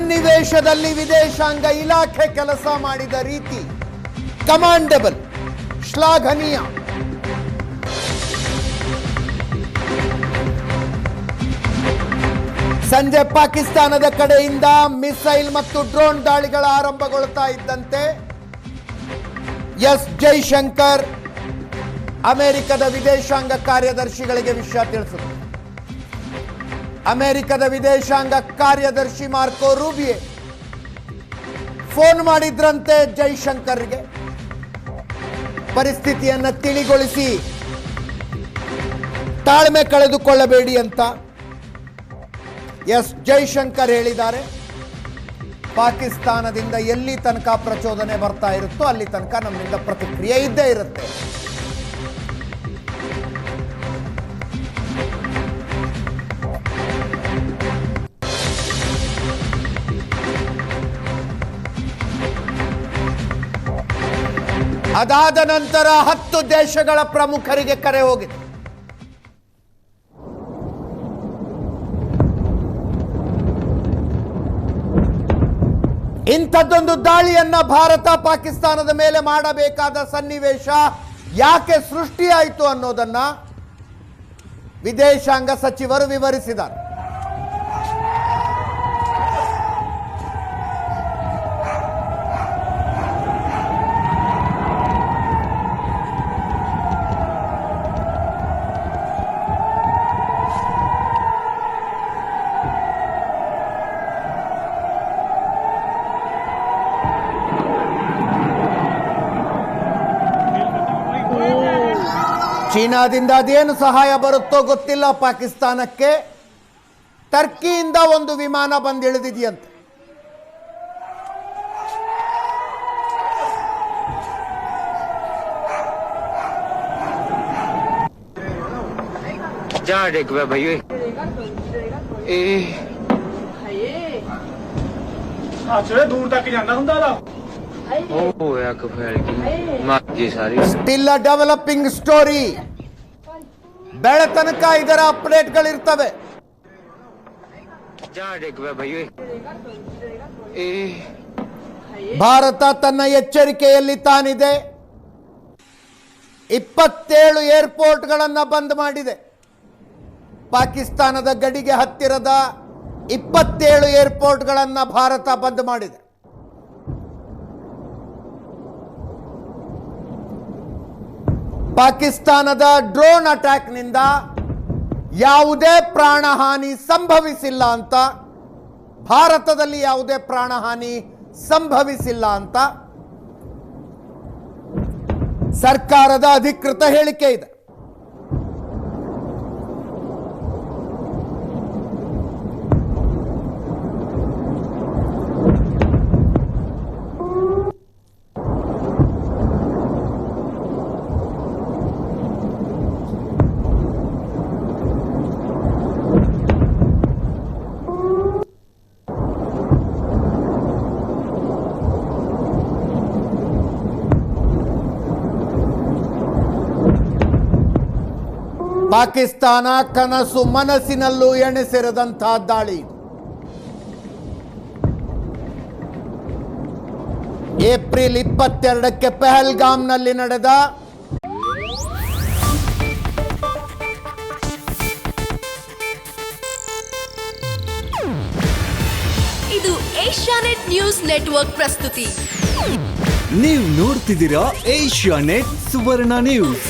ಸನ್ನಿವೇಶದಲ್ಲಿ ವಿದೇಶಾಂಗ ಇಲಾಖೆ ಕೆಲಸ ಮಾಡಿದ ರೀತಿ ಕಮಾಂಡಬಲ್, ಶ್ಲಾಘನೀಯ. ಸಂಜೆ ಪಾಕಿಸ್ತಾನದ ಕಡೆಯಿಂದ ಮಿಸೈಲ್ ಮತ್ತು ಡ್ರೋನ್ ದಾಳಿಗಳ ಆರಂಭಗೊಳ್ತಾ ಇದ್ದಂತೆ ಎಸ್ ಜೈಶಂಕರ್ ಅಮೆರಿಕದ ವಿದೇಶಾಂಗ ಕಾರ್ಯದರ್ಶಿಗಳಿಗೆ ವಿಷಯ ತಿಳಿಸಿದರು. ಅಮೆರಿಕದ ವಿದೇಶಾಂಗ ಕಾರ್ಯದರ್ಶಿ ಮಾರ್ಕೋ ರೂಬಿಯೆ ಫೋನ್ ಮಾಡಿದ್ರಂತೆ ಜೈಶಂಕರ್ಗೆ, ಪರಿಸ್ಥಿತಿಯನ್ನು ತಿಳಿಗೊಳಿಸಿ ತಾಳ್ಮೆ ಕಳೆದುಕೊಳ್ಳಬೇಡಿ ಅಂತ. ಎಸ್ ಜೈಶಂಕರ್ ಹೇಳಿದ್ದಾರೆ, ಪಾಕಿಸ್ತಾನದಿಂದ ಎಲ್ಲಿ ತನಕ ಪ್ರಚೋದನೆ ಬರ್ತಾ ಇರುತ್ತೋ ಅಲ್ಲಿ ತನಕ ನಮ್ಮಿಂದ ಪ್ರತಿಕ್ರಿಯೆ ಇದ್ದೇ ಇರುತ್ತೆ. ಅದಾದ ನಂತರ 10 ದೇಶಗಳ ಪ್ರಮುಖರಿಗೆ ಕರೆ ಹೋಗಿದೆ. ಇಂಥದ್ದೊಂದು ದಾಳಿಯನ್ನ ಭಾರತ ಪಾಕಿಸ್ತಾನದ ಮೇಲೆ ಮಾಡಬೇಕಾದ ಸನ್ನಿವೇಶ ಯಾಕೆ ಸೃಷ್ಟಿಯಾಯಿತು ಅನ್ನೋದನ್ನ ವಿದೇಶಾಂಗ ಸಚಿವರು ವಿವರಿಸಿದ್ದಾರೆ. ಚೀನಾದಿಂದ ಅದೇನು ಸಹಾಯ ಬರುತ್ತೋ ಗೊತ್ತಿಲ್ಲ ಪಾಕಿಸ್ತಾನಕ್ಕೆ. ಟರ್ಕಿಯಿಂದ ಒಂದು ವಿಮಾನ ಬಂದಿಳಿದಿದೆಯಂತೆ. दूर तक जाना हुंदा दा ಸ್ಟಿಲ್ ಅ ಡೆವಲಪಿಂಗ್ ಸ್ಟೋರಿ. ಬೆಳತನಕ ಇದರ ಅಪ್ಡೇಟ್ಗಳಿರ್ತವೆ. ಭಾರತ ತನ್ನ ಎಚ್ಚರಿಕೆಯಲ್ಲಿ ತಾನಿದೆ. 27 ಏರ್ಪೋರ್ಟ್ಗಳನ್ನು ಬಂದ್ ಮಾಡಿದೆ. ಪಾಕಿಸ್ತಾನದ ಗಡಿಗೆ ಹತ್ತಿರದ 27 ಏರ್ಪೋರ್ಟ್ಗಳನ್ನು ಭಾರತ ಬಂದ್ ಮಾಡಿದೆ. ಪಾಕಿಸ್ತಾನದ ಡ್ರೋನ್ ಅಟ್ಯಾಕ್ನಿಂದ ಯಾವುದೇ ಪ್ರಾಣಹಾನಿ ಸಂಭವಿಸಿಲ್ಲ ಅಂತ, ಭಾರತದಲ್ಲಿ ಯಾವುದೇ ಪ್ರಾಣಹಾನಿ ಸಂಭವಿಸಿಲ್ಲ ಅಂತ ಸರ್ಕಾರದ ಅಧಿಕೃತ ಹೇಳಿಕೆ ಇದೆ. ಪಾಕಿಸ್ತಾನ ಕನಸು ಮನಸ್ಸಿನಲ್ಲೂ ಎಣೆಸಿರದಂತಹ ದಾಳಿ. ಏಪ್ರಿಲ್ 22ಕ್ಕೆ ಪಹಲ್ಗಾಮ್ನಲ್ಲಿ ನಡೆದ ಇದು ಏಷ್ಯಾನೆಟ್ ನ್ಯೂಸ್ ನೆಟ್ವರ್ಕ್ ಪ್ರಸ್ತುತಿ. ನೀವು ನೋಡ್ತಿದ್ದೀರಾ ಏಷ್ಯಾನೆಟ್ ಸುವರ್ಣ ನ್ಯೂಸ್.